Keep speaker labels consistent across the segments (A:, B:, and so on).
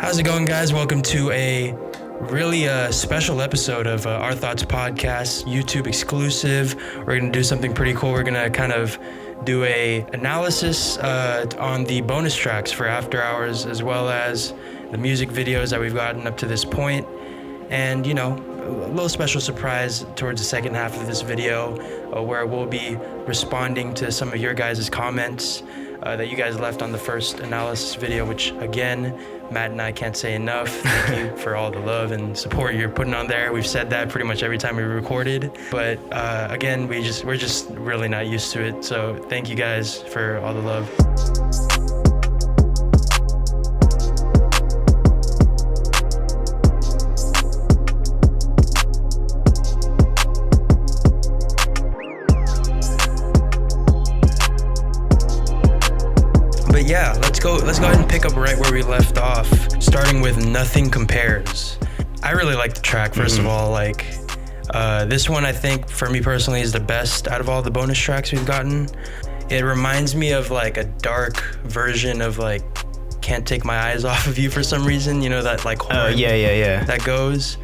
A: How's it going, guys? Welcome to a really special episode of Ourthoughts podcast, YouTube exclusive. We're going to do something pretty cool. We're going to kind of do a analysis on the bonus tracks for After Hours, as well as the music videos that we've gotten up to this point. And, you know, a little special surprise towards the second half of this video where we'll be responding to some of your guys' comments that you guys left on the first analysis video, which again, Matt and I can't say enough. Thank you for all the love and support you're putting on there. We've said that pretty much every time we recorded, but again, we're just really not used to it. So thank you guys for all the love. But yeah, let's go ahead and pick up right where we left off, starting with Nothing Compares. I really like the track, first of all. Like, this one, I think, for me personally, is the best out of all the bonus tracks we've gotten. It reminds me of, like, a dark version of, like, Can't Take My Eyes Off of You for some reason. You know, that, like, horn that goes.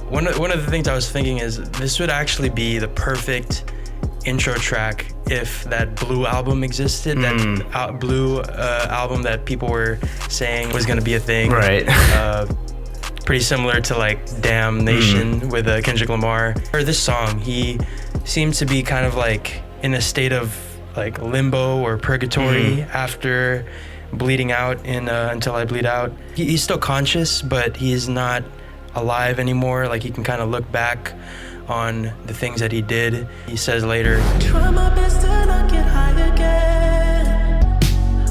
A: One of the things I was thinking is this would actually be the perfect intro track if that Blue album existed, that Blue album that people were saying was going to be a thing.
B: Right.
A: Pretty similar to like Damnation with Kendrick Lamar. Or this song, he seems to be kind of like in a state of like limbo or purgatory after bleeding out in Until I Bleed Out. He's still conscious, but he's not alive anymore. Like he can kind of look back on the things that he did. He says later, "Try my best to not get high again,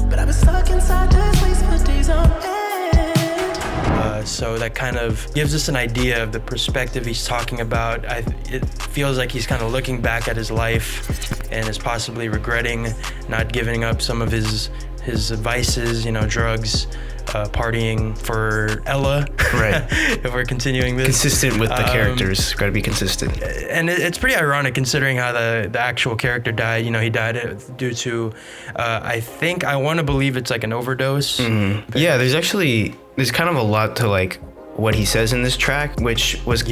A: but I've been stuck inside this place for days on end." So that kind of gives us an idea of the perspective he's talking about. It feels like he's kind of looking back at his life and is possibly regretting not giving up some of his vices, you know, drugs, partying for Ella. Right. If we're continuing this. Consistent
B: with the characters. Got to be consistent.
A: And it's pretty ironic considering how the actual character died. You know, he died due to, I want to believe it's like an overdose.
B: Yeah, there's kind of a lot to like what he says in this track, which was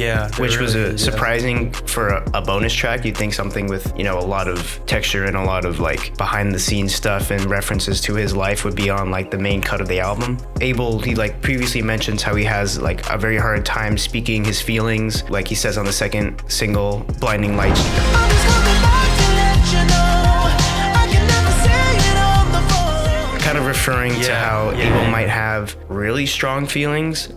B: surprising for a bonus track. You'd think something with, you know, a lot of texture and a lot of like behind the scenes stuff and references to his life would be on like the main cut of the album. Abel, he like previously mentions how he has like a very hard time speaking his feelings, like he says on the second single, Blinding Lights. I'm just coming back to let you know I can never say it on the phone. Kind of referring to how Abel might have really strong feelings,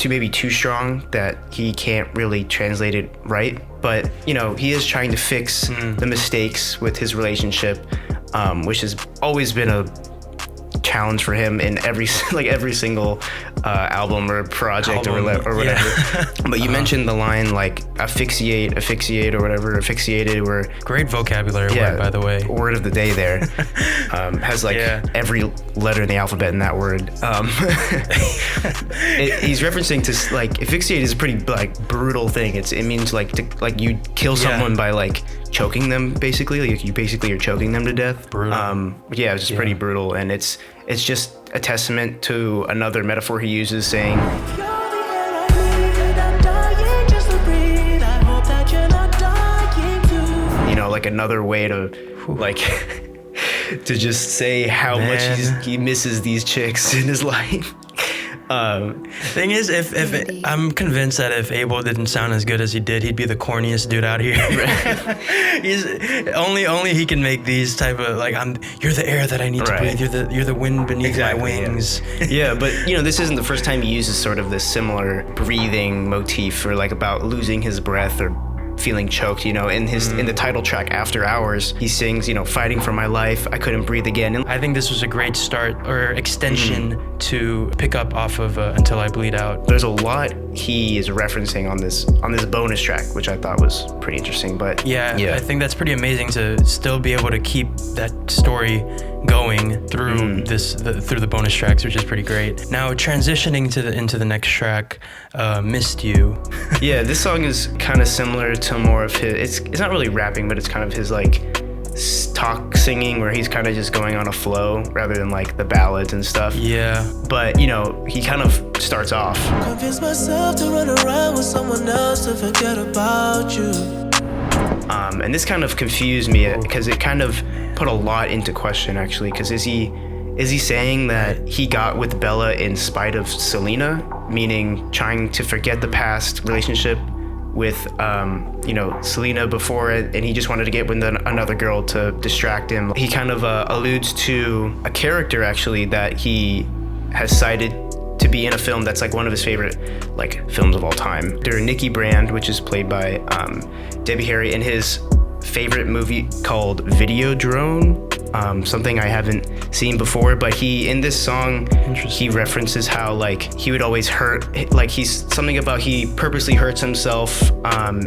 B: maybe too strong that he can't really translate it right. But, you know, he is trying to fix the mistakes with his relationship, which has always been a challenge for him in every single album or project or whatever. Yeah. But you mentioned the line like asphyxiate or whatever, asphyxiated, were great vocabulary word, by the way. Word of the day there. Has like every letter in the alphabet in that word. He's referencing to like asphyxiate is a pretty like brutal thing. It means like you kill someone by like choking them, basically. Like you basically are choking them to death. Brutal. It's just pretty brutal, and it's just a testament to another metaphor he uses, saying, you know, like another way to like to just say how much he misses these chicks in his life.
A: Thing is, if I'm convinced that if Abel didn't sound as good as he did, he'd be the corniest dude out here. He's only he can make these type of like you're the air that I need to breathe. You're the wind beneath my wings.
B: Yeah, but you know, this isn't the first time he uses sort of this similar breathing motif or like about losing his breath or feeling choked. You know, in the title track After Hours, he sings, you know, fighting for my life, I couldn't breathe again. And
A: I think this was a great start or extension to pick up off of Until I Bleed Out.
B: There's a lot he is referencing on this bonus track, which I thought was pretty interesting. But
A: yeah, I think that's pretty amazing to still be able to keep that story going through through the bonus tracks, which is pretty great. Now transitioning into the next track, Missed You.
B: Yeah, this song is kind of similar to more of his, it's not really rapping, but it's kind of his like talk singing where he's kind of just going on a flow rather than like the ballads and stuff.
A: Yeah.
B: But, you know, he kind of starts off.
C: Convince myself to run around with someone else to forget about you.
B: And this kind of confused me because it kind of put a lot into question, actually, because is he saying that he got with Bella in spite of Selena, meaning trying to forget the past relationship with, you know, Selena before it, and he just wanted to get with another girl to distract him? He kind of alludes to a character, actually, that he has cited to be in a film that's like one of his favorite like films of all time. They're Nikki Brand, which is played by Debbie Harry, in his favorite movie called Videodrome. Something I haven't seen before, but in this song, he references how like he would always hurt, like he's something about he purposely hurts himself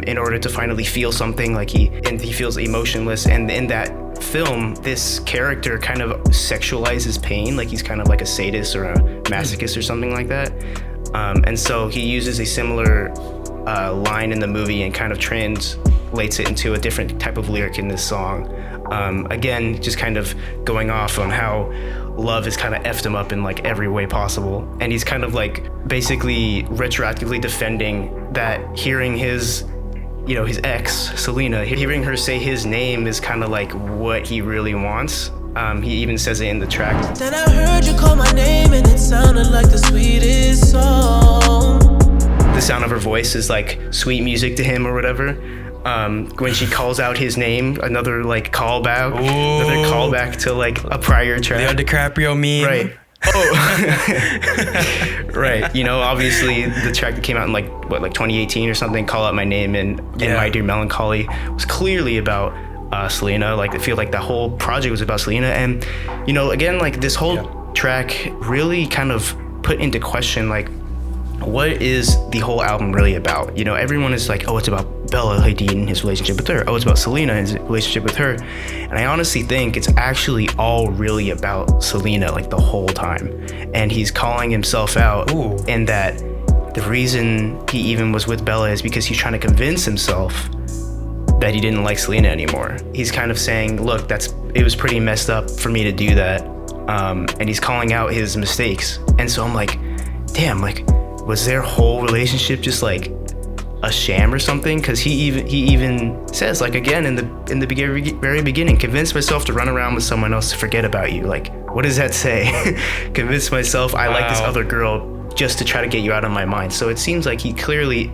B: in order to finally feel something, like he feels emotionless. And in that film, this character kind of sexualizes pain, like he's kind of like a sadist or a masochist or something like that. And so he uses a similar line in the movie and kind of translates it into a different type of lyric in this song. Again, just kind of going off on how love has kind of effed him up in like every way possible. And he's kind of like basically retroactively defending that, hearing his, you know, his ex, Selena, hearing her say his name is kind of like what he really wants. He even says it in the track.
C: Then I heard you call my name and it sounded like the sweetest song.
B: The sound of her voice is like sweet music to him or whatever. When she calls out his name, another like callback, another callback to like a prior track.
A: Leo DiCaprio meme.
B: Right. Oh. Right. You know, obviously the track that came out in like 2018 or something, Call Out My Name, and My Dear Melancholy, was clearly about Selena. Like I feel like the whole project was about Selena. And, you know, again, like this whole track really kind of put into question like, what is the whole album really about? You know, everyone is like, oh, it's about Bella Hadid and his relationship with her. Oh, it's about Selena and his relationship with her. And I honestly think it's actually all really about Selena, like the whole time. And he's calling himself out in that the reason he even was with Bella is because he's trying to convince himself that he didn't like Selena anymore. He's kind of saying, look, it was pretty messed up for me to do that. And he's calling out his mistakes. And so I'm like, damn, like, was their whole relationship just like a sham or something? Because he even says, like, again in the very beginning, convince myself to run around with someone else to forget about you. Like, what does that say? Convince myself I like this other girl just to try to get you out of my mind. So it seems like he clearly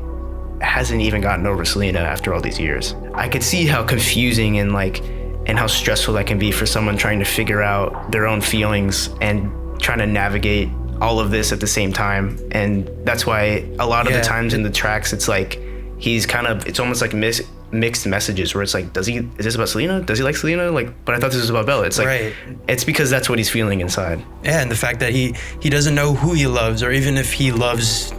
B: hasn't even gotten over Selena after all these years. I could see how confusing and how stressful that can be for someone trying to figure out their own feelings and trying to navigate all of this at the same time. And that's why a lot of the times in the tracks, it's like it's almost like mixed messages where it's like, is this about Selena? Does he like Selena? Like, but I thought this was about Bella. It's like, it's because that's what he's feeling inside. Yeah,
A: and the fact that he doesn't know who he loves, or even if he loves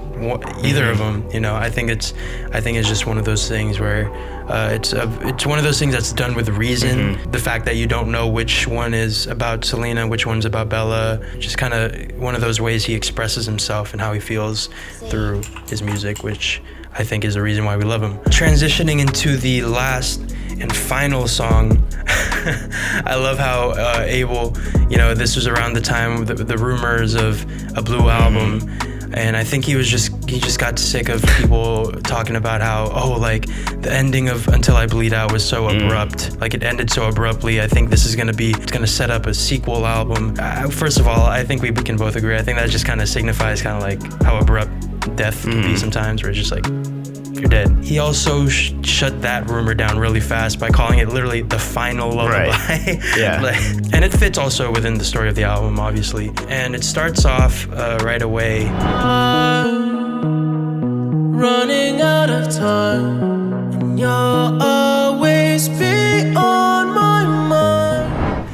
A: either of them, you know, I think it's just one of those things where it's one of those things that's done with reason. The fact that you don't know which one is about Selena, which one's about Bella, just kind of one of those ways he expresses himself and how he feels through his music, which I think is the reason why we love him. Transitioning into the last and final song, I love how Abel, you know, this was around the time of the rumors of a Blue album. And I think he just got sick of people talking about how, like the ending of Until I Bleed Out was so abrupt. Like it ended so abruptly. I think this is it's gonna set up a sequel album. First of all, I think we can both agree. I think that just kind of signifies kind of like how abrupt death can be sometimes, where it's just like, you're dead. He also shut that rumor down really fast by calling it literally the final lullaby.
B: Right. Yeah.
A: And it fits also within the story of the album, obviously. And it starts off right away.
C: I'm running out of time, and you'll always be on my mind.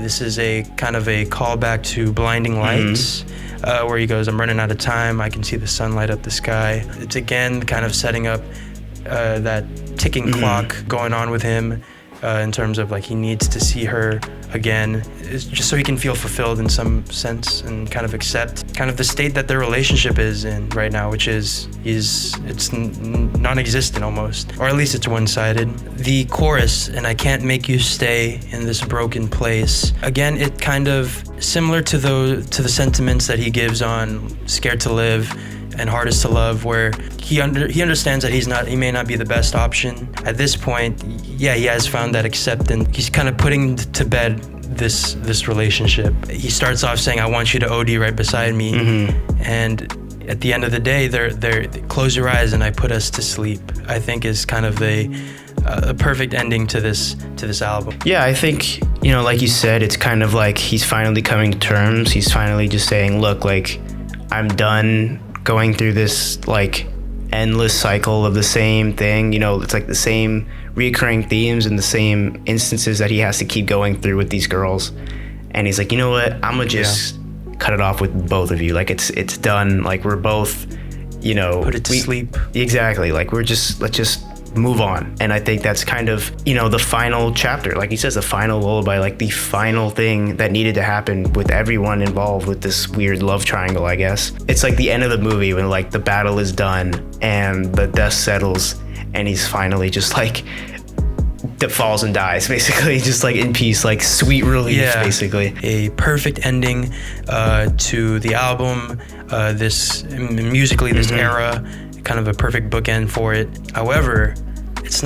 A: This is a kind of a callback to Blinding Lights. Where he goes, I'm running out of time, I can see the sun light up the sky. It's again kind of setting up that ticking clock going on with him in terms of like he needs to see her again, just so he can feel fulfilled in some sense and kind of accept kind of the state that their relationship is in right now, which is it's non-existent almost, or at least it's one-sided. The chorus, "and I can't make you stay in this broken place," again, it kind of similar to the sentiments that he gives on "Scared to Live" and "Hardest to Love," where he understands that he may not be the best option at this point. Yeah, he has found that acceptance. He's kind of putting to bed this relationship. He starts off saying, "I want you to OD right beside me," and at the end of the day, they're "Close your eyes and I put us to sleep," I think is kind of a perfect ending to this album.
B: Yeah, I think, like you said, it's kind of like he's finally coming to terms. He's finally just saying, look, like, I'm done going through this like endless cycle of the same thing. It's like the same recurring themes and the same instances that he has to keep going through with these girls. And he's like, you know what? I'm gonna just cut it off with both of you. Like it's done. Like we're both,
A: put it to sleep.
B: Exactly. Like let's just move on. And I think that's kind of, the final chapter. Like he says, the final lullaby, like the final thing that needed to happen with everyone involved with this weird love triangle, I guess. It's like the end of the movie when like the battle is done and the dust settles and he's finally just like falls and dies, basically, just like in peace, like sweet relief, basically.
A: A perfect ending to the album, musically, this era, kind of a perfect bookend for it. However, it's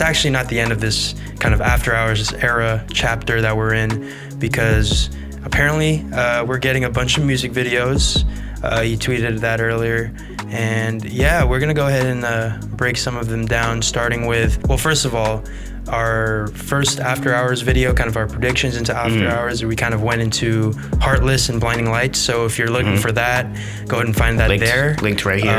A: actually not the end of this kind of After Hours era chapter that we're in, because apparently we're getting a bunch of music videos. You tweeted that earlier. And yeah, we're gonna go ahead and break some of them down, starting with, well, first of all, our first After Hours video, kind of our predictions into After Hours. We kind of went into Heartless and Blinding Lights. So if you're looking for that, go ahead and find that
B: linked right here.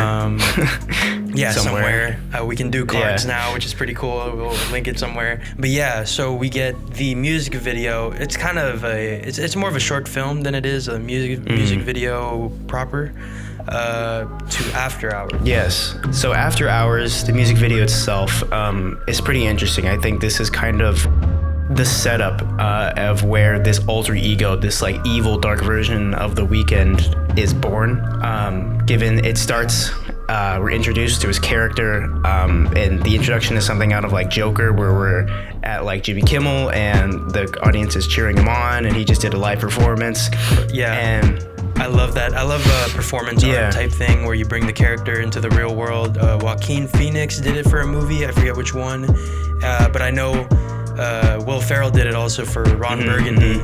A: Yeah, somewhere. We can do cards now, which is pretty cool. We'll link it somewhere. But yeah, so we get the music video. It's kind of it's more of a short film than it is a music video proper. To After Hours.
B: Yes. So After Hours, the music video itself, is pretty interesting. I think this is kind of the setup of where this alter ego, this like evil dark version of the Weeknd is born. Given it starts, we're introduced to his character, and the introduction is something out of like Joker, where we're at like Jimmy Kimmel and the audience is cheering him on, and he just did a live performance.
A: Yeah.
B: And
A: I love that. I love a performance art type thing where you bring the character into the real world. Joaquin Phoenix did it for a movie. I forget which one. But I know Will Ferrell did it also for Ron Burgundy,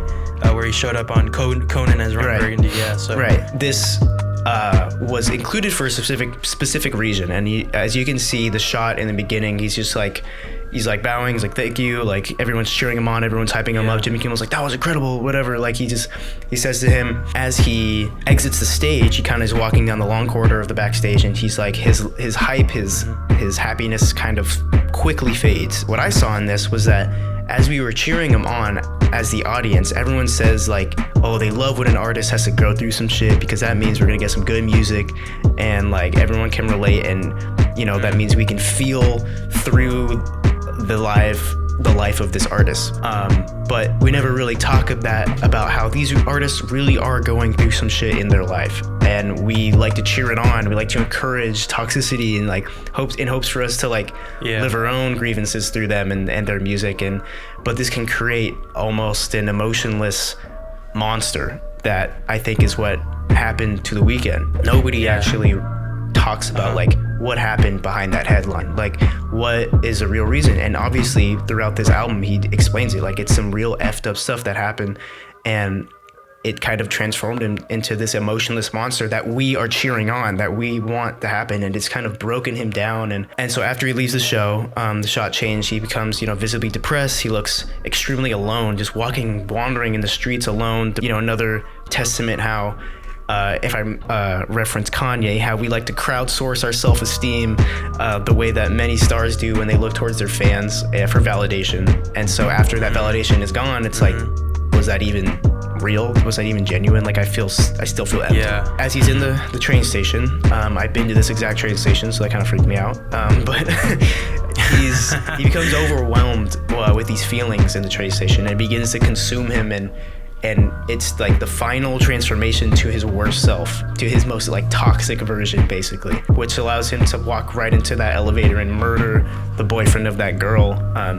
A: where he showed up on Conan as Ron Burgundy. Yeah. So. Right.
B: This was included for a specific reason. And as you can see, the shot in the beginning, he's like bowing, he's like, thank you, like everyone's cheering him on, everyone's hyping him up. Jimmy Kimmel's like, that was incredible, whatever. Like he says to him as he exits the stage, he kind of is walking down the long corridor of the backstage, and he's like, his hype, his happiness kind of quickly fades. What I saw in this was that as we were cheering him on as the audience, everyone says like, oh, they love when an artist has to go through some shit, because that means we're gonna get some good music, and like everyone can relate, and that means we can feel through the life of this artist. But we never really talk about how these artists really are going through some shit in their life, and we like to cheer it on. We like to encourage toxicity and like hopes for us to like live our own grievances through them and their music. But this can create almost an emotionless monster that I think is what happened to the Weeknd. Nobody actually talks about like what happened behind that headline, like what is the real reason. And obviously throughout this album he explains it, like it's some real effed up stuff that happened, and it kind of transformed him into this emotionless monster that we are cheering on, that we want to happen, and it's kind of broken him down. And so after he leaves the show, the shot changed, he becomes visibly depressed. He looks extremely alone, just wandering in the streets alone. Another testament how if I reference Kanye, how we like to crowdsource our self-esteem the way that many stars do when they look towards their fans for validation. And so after that validation is gone, it's like, was that even real? Was that even genuine? Like I still feel empty.
A: Yeah.
B: As he's in the train station, I've been to this exact train station, so that kind of freaked me out. But he becomes overwhelmed with these feelings in the train station, and it begins to consume him, and and it's like the final transformation to his worst self, to his most like toxic version basically, which allows him to walk right into that elevator and murder the boyfriend of that girl.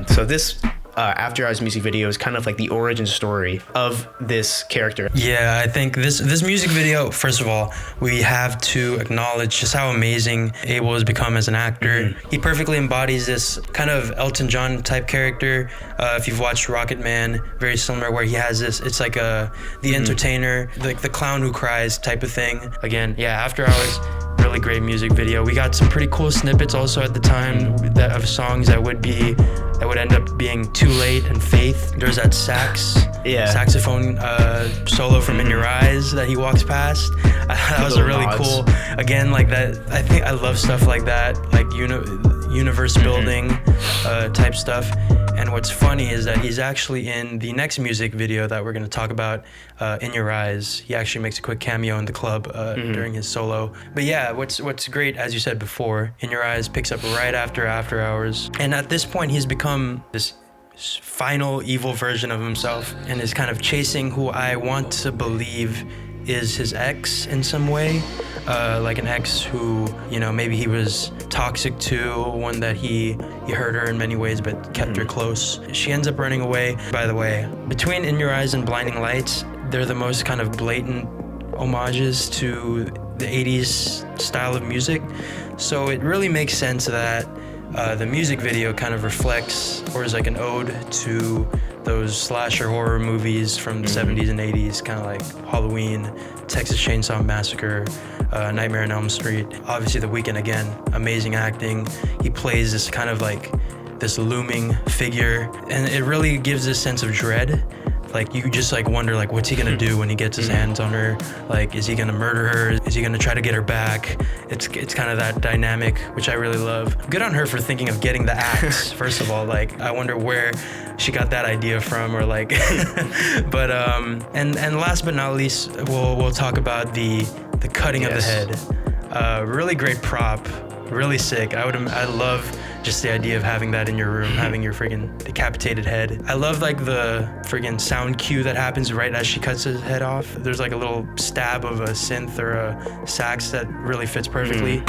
B: So this After Hours music video is kind of like the origin story of this character.
A: Yeah, I think this music video, first of all, we have to acknowledge just how amazing Abel has become as an actor. He perfectly embodies this kind of Elton John type character. If you've watched Rocket Man, very similar, where he has this, it's like the entertainer, like the clown who cries type of thing. Again, yeah, After Hours, really great music video. We got some pretty cool snippets also at the time of songs that would end up being Too Late and Faith. There's that saxophone solo from In Your Eyes that he walks past. That was a really cool, again, like that. I think I love stuff like that, like universe building type stuff. And what's funny is that he's actually in the next music video that we're going to talk about, In Your Eyes. He actually makes a quick cameo in the club during his solo. But yeah, what's great, as you said before, In Your Eyes picks up right after Hours. And at this point, he's become this final evil version of himself and is kind of chasing who I want to believe is his ex in some way. Like an ex who, maybe he was toxic to, one that he hurt her in many ways but kept her close. She ends up running away. By the way, between In Your Eyes and Blinding Lights, they're the most kind of blatant homages to the 80s style of music. So it really makes sense that the music video kind of reflects or is like an ode to those slasher horror movies from the 70s and 80s, kind of like Halloween, Texas Chainsaw Massacre, Nightmare on Elm Street. Obviously The Weeknd, again, amazing acting. He plays this kind of like this looming figure, and it really gives this sense of dread. Like you just like wonder like what's he gonna do when he gets his hands on her? Like is he gonna murder her? Is he gonna try to get her back? It's kind of that dynamic, which I really love. Good on her for thinking of getting the axe. First of all, like I wonder where she got that idea from, or like but and last but not least, we'll talk about the cutting of the head. Really great prop, really sick. I love just the idea of having that in your room, having your friggin' decapitated head. I love like the friggin' sound cue that happens right as she cuts his head off. There's like a little stab of a synth or a sax that really fits perfectly.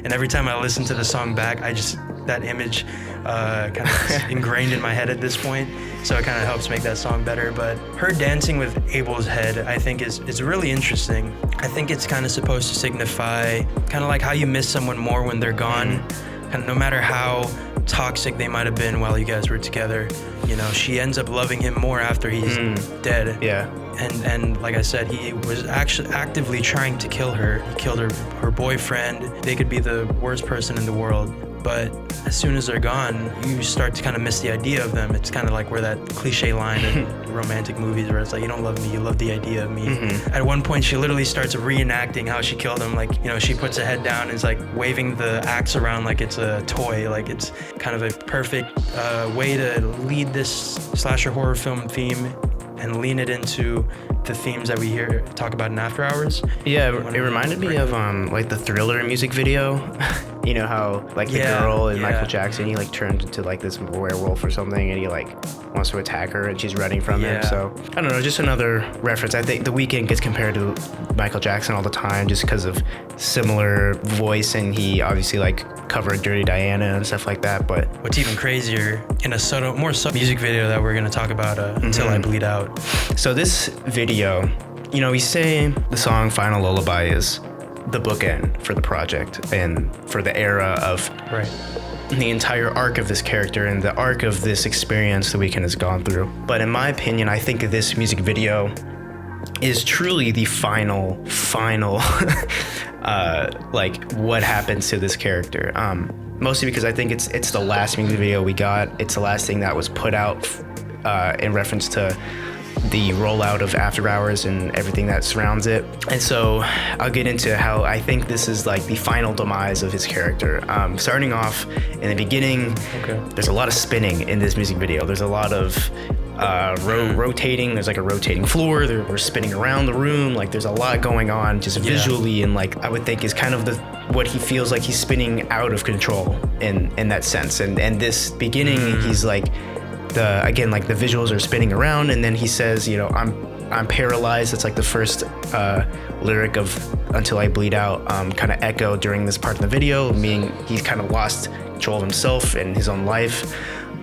A: And every time I listen to the song back, that image kind of ingrained in my head at this point. So it kind of helps make that song better. But her dancing with Abel's head, I think is really interesting. I think it's kind of supposed to signify kind of like how you miss someone more when they're gone. And no matter how toxic they might have been while you guys were together, she ends up loving him more after he's dead.
B: Yeah.
A: And like I said, he was actually actively trying to kill her. He killed her boyfriend. They could be the worst person in the world. But as soon as they're gone, you start to kind of miss the idea of them. It's kind of like where that cliche line in romantic movies where it's like, you don't love me, you love the idea of me. At one point, she literally starts reenacting how she killed him. Like, she puts her head down and is like waving the axe around like it's a toy. Like it's kind of a perfect way to lead this slasher horror film theme and lean it into the themes that we talk about in After Hours.
B: Yeah, it reminded me of like the Thriller music video. You know how like the girl in Michael Jackson, he like turned into like this werewolf or something, and he like wants to attack her and she's running from him. So I don't know, just another reference. I think The Weeknd gets compared to Michael Jackson all the time just because of similar voice, and he obviously like covered Dirty Diana and stuff like that. But
A: what's even crazier, in a more subtle music video that we're gonna talk about, Until I Bleed Out. So
B: this video, we say the song Final Lullaby is the bookend for the project and for the era of the entire arc of this character and the arc of this experience The Weeknd has gone through. But in my opinion, I think this music video is truly the final like what happens to this character. Mostly because I think it's the last music video we got. It's the last thing that was put out in reference to the rollout of After Hours and everything that surrounds it. And so I'll get into how I think this is like the final demise of his character. Starting off in the beginning, there's a lot of spinning in this music video. There's a lot of rotating. There's like a rotating floor. We're spinning around the room. Like there's a lot going on just visually, and like I would think is kind of what he feels like he's spinning out of control in that sense. And this beginning, he's like again, like the visuals are spinning around, and then he says, you know, I'm paralyzed. It's like the first lyric of Until I Bleed Out kind of echo during this part of the video, meaning he's kind of lost control of himself and his own life.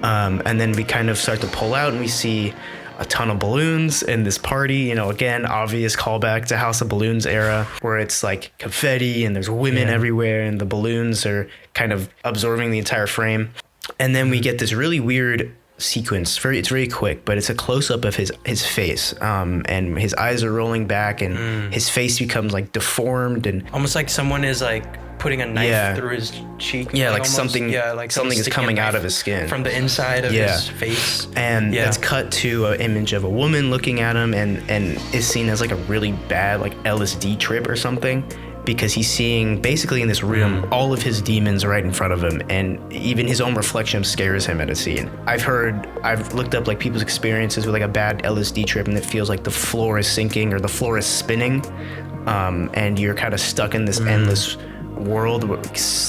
B: And then we kind of start to pull out, and we see a ton of balloons in this party, you know, again, obvious callback to House of Balloons era, where it's like confetti and there's women everywhere, and the balloons are kind of absorbing the entire frame. And then we get this really weird sequence. It's very quick, but it's a close-up of his face, and his eyes are rolling back, and his face becomes like deformed, and
A: almost like someone is like putting a knife through his cheek.
B: Yeah, like
A: almost,
B: something is coming out of his skin
A: from the inside of his face.
B: And that's cut to an image of a woman looking at him, and is seen as like a really bad like LSD trip or something, because he's seeing basically in this room all of his demons right in front of him, and even his own reflection scares him at a scene. I've looked up like people's experiences with like a bad LSD trip, and it feels like the floor is sinking or the floor is spinning, and you're kind of stuck in this endless world,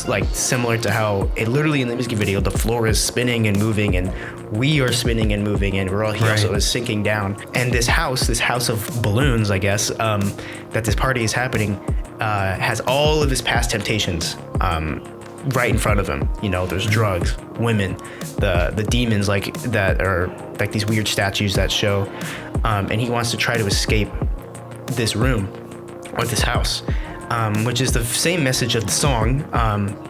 B: like similar to how it literally in the music video, the floor is spinning and moving, and we are spinning and moving, and he also is sinking down. And this house of balloons, I guess, that this party is happening, has all of his past temptations right in front of him. You know, there's drugs, women, the demons like that are like these weird statues that show, and he wants to try to escape this room or this house, which is the same message of the song,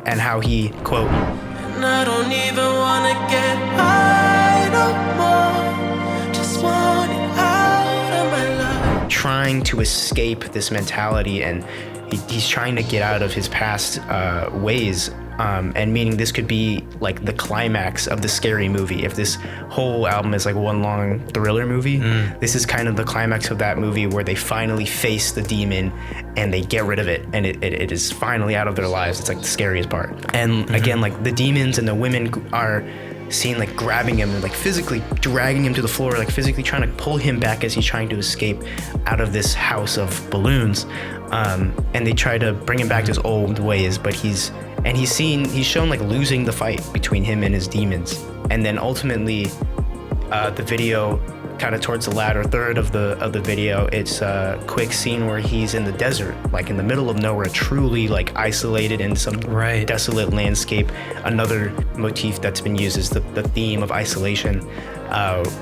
B: and how he, quote,
C: and I don't even wanna get high no more, just want it out of my life.
B: Trying to escape this mentality, and he's trying to get out of his past ways, and meaning this could be like the climax of the Scary Movie. If this whole album is like one long thriller movie, this is kind of the climax of that movie, where they finally face the demon and they get rid of it, and it is finally out of their lives. It's like the scariest part. And again, like the demons and the women are seen like grabbing him and like physically dragging him to the floor, like physically trying to pull him back as he's trying to escape out of this house of balloons. And they try to bring him back to his old ways, but he's shown like losing the fight between him and his demons. And then ultimately, the video, kind of towards the latter third of the video, it's a quick scene where he's in the desert, like in the middle of nowhere, truly like isolated in some desolate landscape. Another motif that's been used is the theme of isolation,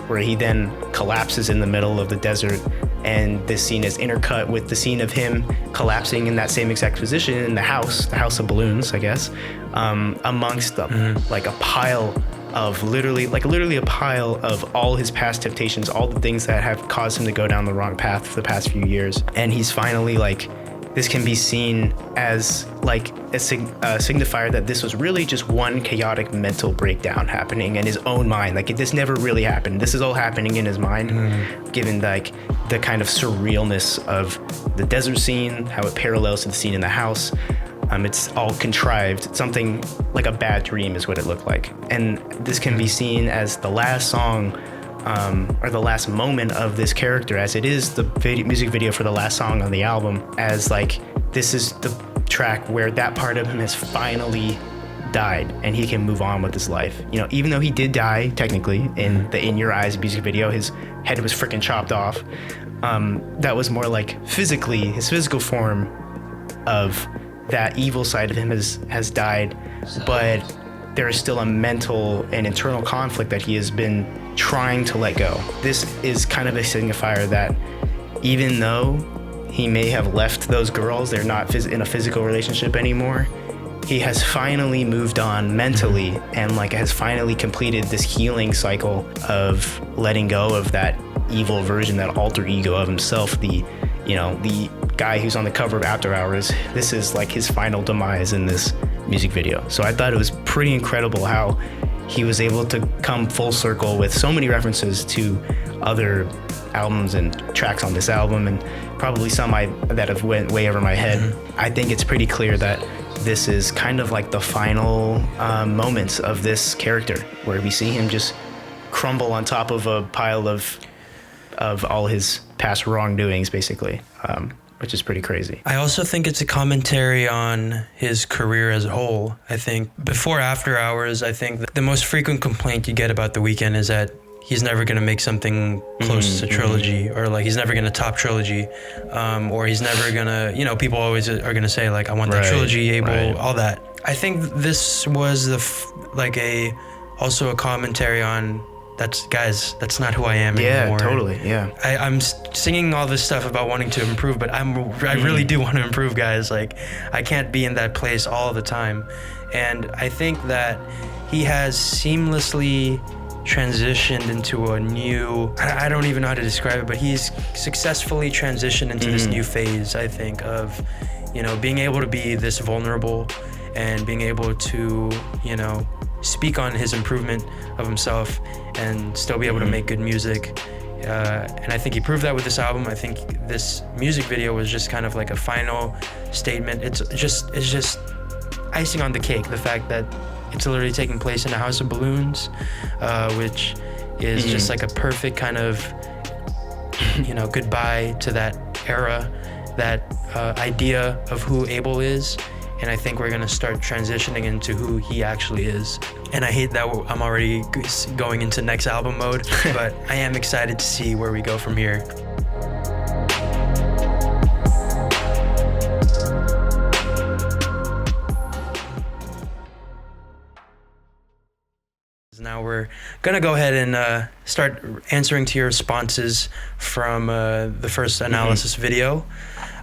B: where he then collapses in the middle of the desert, and this scene is intercut with the scene of him collapsing in that same exact position in the house of balloons, I guess, amongst them, like a pile of literally a pile of all his past temptations, all the things that have caused him to go down the wrong path for the past few years. And he's finally like, this can be seen as like a signifier that this was really just one chaotic mental breakdown happening in his own mind. Like this never really happened. This is all happening in his mind, given like the kind of surrealness of the desert scene, how it parallels to the scene in the house. It's all contrived. Something like a bad dream is what it looked like. And this can be seen as the last song, or the last moment of this character, as it is the music video for the last song on the album, as like this is the track where that part of him has finally died and he can move on with his life. You know, even though he did die technically in the In Your Eyes music video, his head was freaking chopped off. That was more like physically, his physical form of that evil side of him has died, but there is still a mental and internal conflict that he has been trying to let go. This is kind of a signifier that even though he may have left those girls, they're not in a physical relationship anymore, he has finally moved on mentally, and like has finally completed this healing cycle of letting go of that evil version, that alter ego of himself, the guy who's on the cover of After Hours. This is like his final demise in this music video. So I thought it was pretty incredible how he was able to come full circle with so many references to other albums and tracks on this album, and probably some that have went way over my head. I think it's pretty clear that this is kind of like the final moments of this character, where we see him just crumble on top of a pile of all his past wrongdoings, basically. which is pretty crazy.
A: I also think it's a commentary on his career as a whole. I think before After Hours, I think the most frequent complaint you get about The Weeknd is that he's never going to make something close to trilogy, or like he's never going to top trilogy, or he's never going to, you know, people always are going to say like, I want that trilogy, Abel, all that. I think this was also a commentary on, that's not who I am anymore.
B: Yeah, totally. Yeah.
A: I'm singing all this stuff about wanting to improve, but I really do want to improve, guys. Like, I can't be in that place all the time. And I think that he has seamlessly transitioned into a new, I don't even know how to describe it, but he's successfully transitioned into this new phase, I think, of, you know, being able to be this vulnerable and being able to, you know, speak on his improvement of himself and still be able to make good music. And I think he proved that with this album. I think this music video was just kind of like a final statement. It's just icing on the cake, the fact that it's literally taking place in a house of balloons, which is just like a perfect kind of, you know, goodbye to that era, that idea of who Abel is. And I think we're gonna start transitioning into who he actually is. And I hate that I'm already going into next album mode, but I am excited to see where we go from here. Now we're gonna go ahead and start answering to your responses from the first analysis video.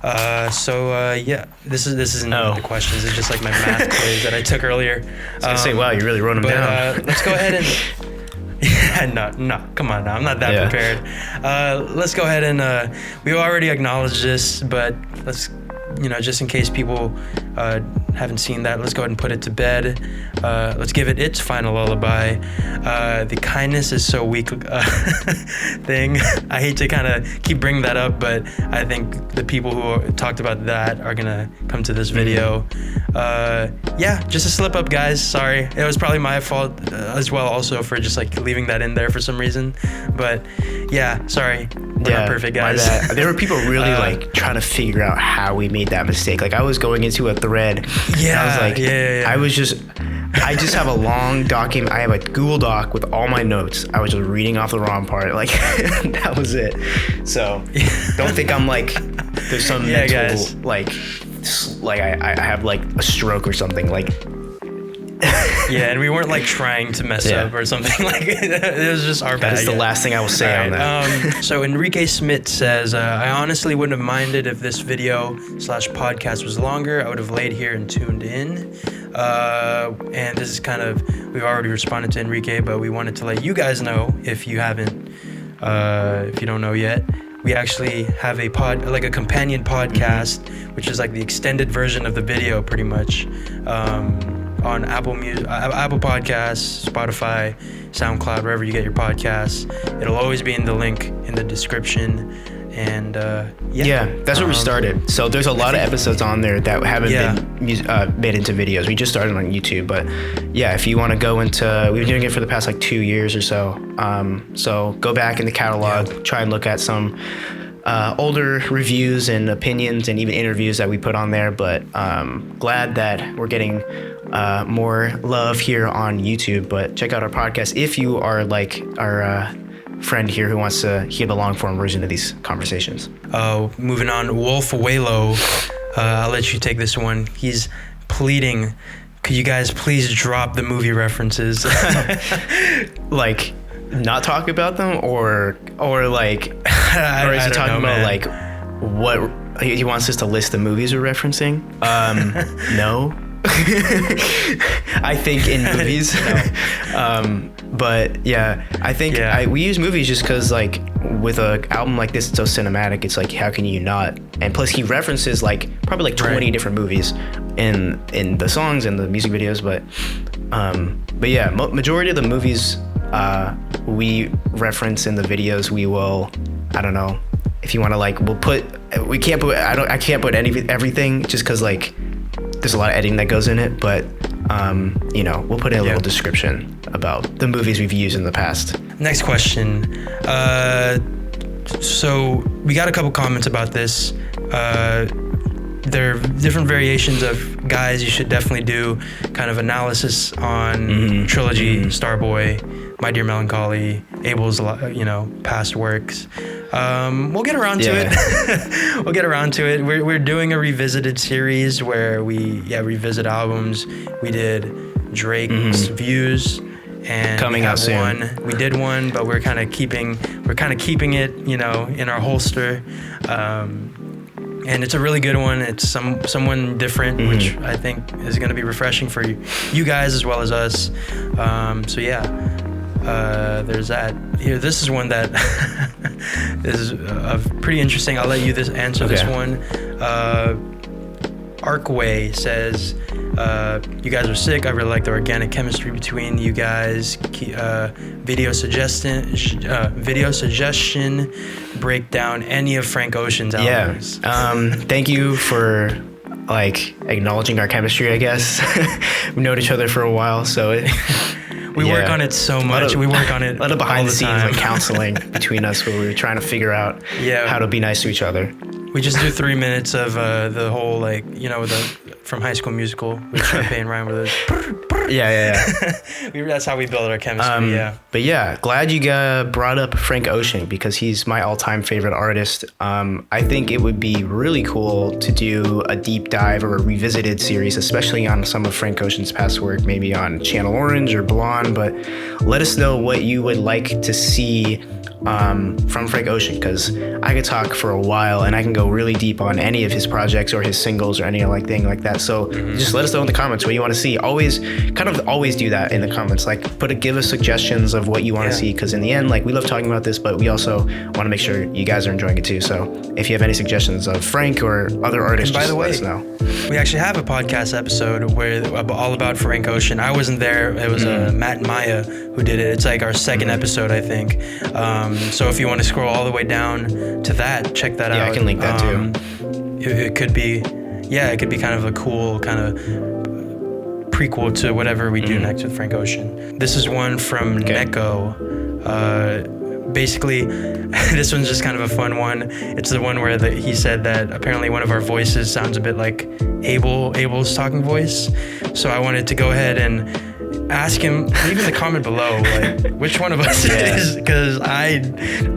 A: Yeah, this isn't even the questions. It's just like my math quiz that I took earlier.
B: I was gonna say, wow, you really wrote them down.
A: Let's go ahead and no, come on now. I'm not that prepared. Let's go ahead and we already acknowledged this, but let's, you know, just in case people haven't seen that, let's go ahead and put it to bed. Let's give it its final lullaby. The kindness is so weak thing. I hate to kind of keep bringing that up, but I think the people who talked about that are gonna come to this video. Yeah, just a slip up, guys. Sorry, it was probably my fault as well, also for just like leaving that in there for some reason. But yeah, sorry, we're not perfect, guys.
B: There were people really like trying to figure out how we made that mistake. Like I was going into a thread.
A: Yeah,
B: I was like, I just have a long document. I have a Google Doc with all my notes. I was just reading off the wrong part. Like that was it. So don't think I'm like there's some mental
A: guys.
B: like I have like a stroke or something. Like
A: yeah, and we weren't like trying to mess up or something. Like it was just our bad.
B: That's the last thing I will say on that.
A: So Enrique Smith says, I honestly wouldn't have minded if this video/podcast was longer. I would have laid here and tuned in. And this is kind of, we've already responded to Enrique, but we wanted to let you guys know, if you haven't, if you don't know yet, we actually have a companion podcast, which is like the extended version of the video, pretty much. On Apple Podcasts, Spotify, SoundCloud, wherever you get your podcasts. It'll always be in the link in the description. And
B: that's where we started. So there's a lot of episodes on there that haven't been made into videos. We just started on YouTube, but yeah, if you want to go into, we've been doing it for the past like 2 years or so. So go back in the catalog, try and look at some older reviews and opinions and even interviews that we put on there. But glad that we're getting more love here on YouTube. But check out our podcast if you are like our friend here who wants to hear the long form version of these conversations.
A: Moving on, Wolf Waylo, I'll let you take this one. He's pleading, could you guys please drop the movie references?
B: Like not talk about them or like or is he talking about like what he wants us to list the movies we're referencing? No. I think in movies. But yeah, I think we use movies just because like with an album like this, it's so cinematic. It's like, how can you not? And plus he references like probably like 20 different movies in the songs and the music videos. But yeah, majority of the movies we reference in the videos, we will, I don't know, if you want to like, I can't put everything just because like there's a lot of editing that goes in it, but you know, we'll put in a little description about the movies we've used in the past.
A: Next question. So we got a couple comments about this. there are different variations of guys you should definitely do kind of analysis on. Trilogy, Starboy, My Dear Melancholy, Abel's, past works. We'll get around to it. We'll get around to it. We're doing a revisited series where we revisit albums. We did Drake's Views, and
B: coming out soon.
A: We did one, but we're kind of keeping it, in our holster. And it's a really good one. It's someone different, which I think is going to be refreshing for you guys as well as us. There's that. Here, this is one that is pretty interesting. I'll let you answer this one. Arkway says, you guys are sick. I really like the organic chemistry between you guys. Video suggestion, break down any of Frank Ocean's albums.
B: Thank you for acknowledging our chemistry, I guess. We've known each other for a while, so
A: we work on it so much. We work on it
B: a lot of behind the scenes counseling between us, where we're trying to figure out how to be nice to each other.
A: We just do 3 minutes of the whole from High School Musical with Champagne Rhyme with us. That's how we build our chemistry.
B: But glad you brought up Frank Ocean, because he's my all-time favorite artist. I think it would be really cool to do a deep dive or a revisited series, especially on some of Frank Ocean's past work, maybe on Channel Orange or Blonde. But let us know what you would like to see from Frank Ocean, because I could talk for a while and I can go really deep on any of his projects or his singles or any thing like that. So just let us know in the comments what you want to see. Always do that in the comments. Give us suggestions of what you want to see, because in the end, we love talking about this, but we also want to make sure you guys are enjoying it too. So if you have any suggestions of Frank or other artists, just let us know.
A: We actually have a podcast episode all about Frank Ocean. I wasn't there. It was Matt and Maya who did it. It's our second episode, I think. So if you want to scroll all the way down to that, check that out.
B: Yeah, I can link that too.
A: It could be kind of a cool kind of prequel to whatever we do next with Frank Ocean. This is one from Neko. Basically, this one's just kind of a fun one. It's the one where he said that apparently one of our voices sounds a bit like Abel's talking voice. So I wanted to go ahead and ask him, leave in the comment below, which one of us it is, because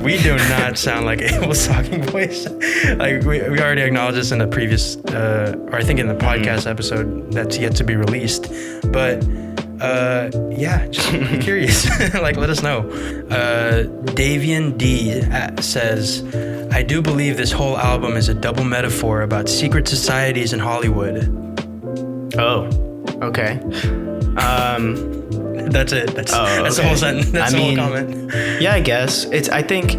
A: we do not sound like Abel's talking voice. We already acknowledged this in the previous, or I think in the podcast episode that's yet to be released. But just be curious. Let us know. Davian D says, I do believe this whole album is a double metaphor about secret societies in Hollywood.
B: Oh, okay.
A: That's it. That's the whole sentence. That's the whole comment.
B: Yeah, I guess I think I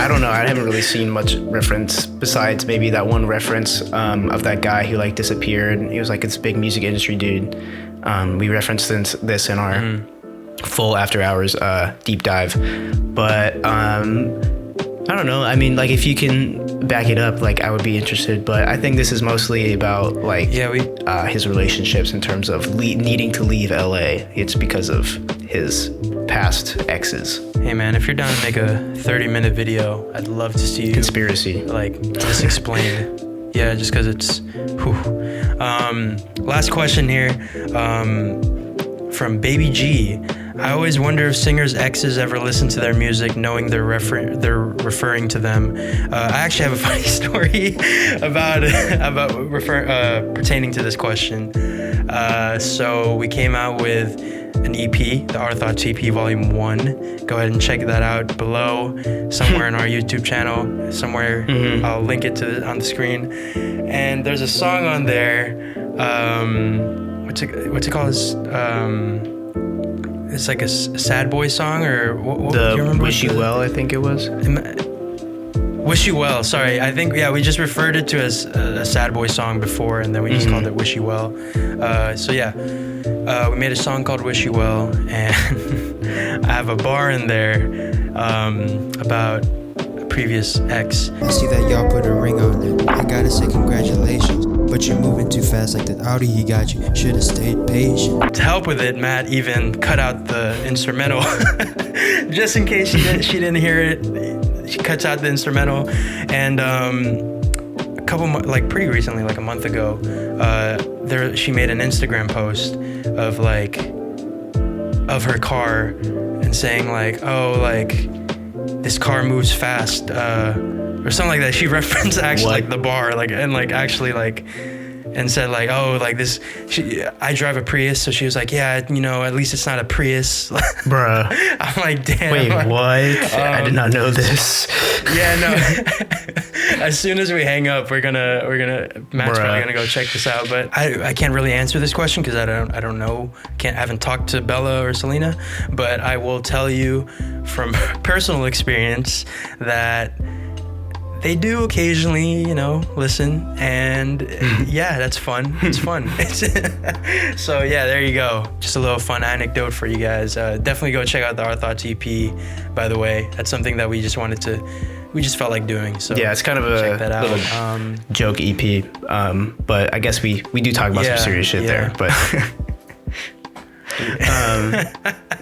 B: don't know. I haven't really seen much reference besides maybe that one reference of that guy who disappeared. He was this big music industry dude. We referenced this in our full After Hours deep dive, but I don't know. I mean, if you can back it up, I would be interested. But I think this is mostly about his relationships in terms of needing to leave LA. It's because of his past exes.
A: Hey man, if you're down to make a 30-minute video, I'd love to see you.
B: Conspiracy.
A: Just explain. Yeah, just because it's. Last question here, from Baby G. I always wonder if singers' exes ever listen to their music knowing they're referring to them. I actually have a funny story about pertaining to this question. So we came out with an EP, the Ourthoughts EP Volume 1. Go ahead and check that out below, somewhere in our YouTube channel. Somewhere, I'll link it on the screen. And there's a song on there. What's it called? It's a sad boy song, or what do you remember?
B: Wish You Well, I think it was.
A: Wish You Well, sorry. I think, we just referred it to as a sad boy song before, and then we just called it Wish You Well. We made a song called Wish You Well, and I have a bar in there about a previous ex.
D: I see that y'all put a ring on it. I gotta say congratulations. But you're moving too fast like that Audi he got you. Should've stayed patient.
A: To help with it, Matt even cut out the instrumental just in case she didn't hear it. She cuts out the instrumental, and pretty recently, like a month ago, she made an Instagram post of her car and saying like, oh, like this car moves fast, or something like that. She referenced actually like the bar, like, and like actually like, and said like, oh, like this, I drive a Prius. So she was like, yeah, you know, at least it's not a Prius.
B: Bruh.
A: I'm like, damn.
B: Wait, what? I did not know this.
A: Yeah, no. As soon as we hang up, Matt's probably gonna go check this out. But I can't really answer this question because I don't know. I haven't talked to Bella or Selena, but I will tell you from personal experience that they do occasionally, you know, listen, and yeah, that's fun. It's fun. So yeah, there you go. Just a little fun anecdote for you guys. Definitely go check out the Ourthoughts EP, by the way. That's something that we just felt like doing. So
B: yeah, it's kind of
A: check that out.
B: Little joke EP. But I guess we do talk about some serious shit there. But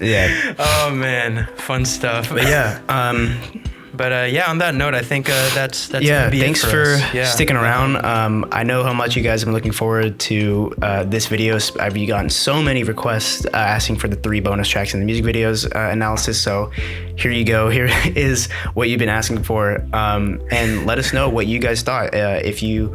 B: yeah.
A: Oh man, fun stuff.
B: But yeah.
A: But yeah, on that note, I think that's
B: yeah. Thanks for
A: yeah.
B: sticking around. I know how much you guys have been looking forward to this video. I've gotten so many requests asking for the 3 bonus tracks in the music videos analysis. So here you go. Here is what you've been asking for, and let us know what you guys thought. If you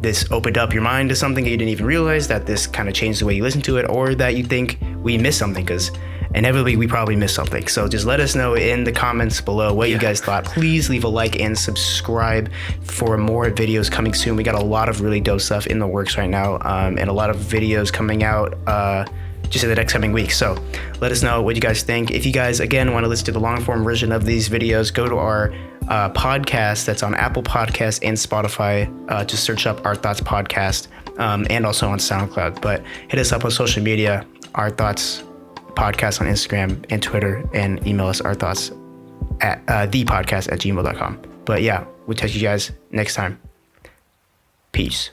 B: this opened up your mind to something that you didn't even realize, that this kind of changed the way you listen to it, or that you think we missed something, because inevitably we probably missed something. So just let us know in the comments below what you guys thought. Please leave a like and subscribe for more videos coming soon. We got a lot of really dope stuff in the works right now, and a lot of videos coming out just in the next coming weeks. So let us know what you guys think. If you guys again want to listen to the long form version of these videos, go to our podcast that's on Apple Podcasts and Spotify. Just search up Ourthoughts Podcast, and also on SoundCloud. But hit us up on social media, Ourthoughts Podcast on Instagram and Twitter, and email us ourthoughts at thepodcast@gmail.com. But yeah, we'll catch you guys next time. Peace.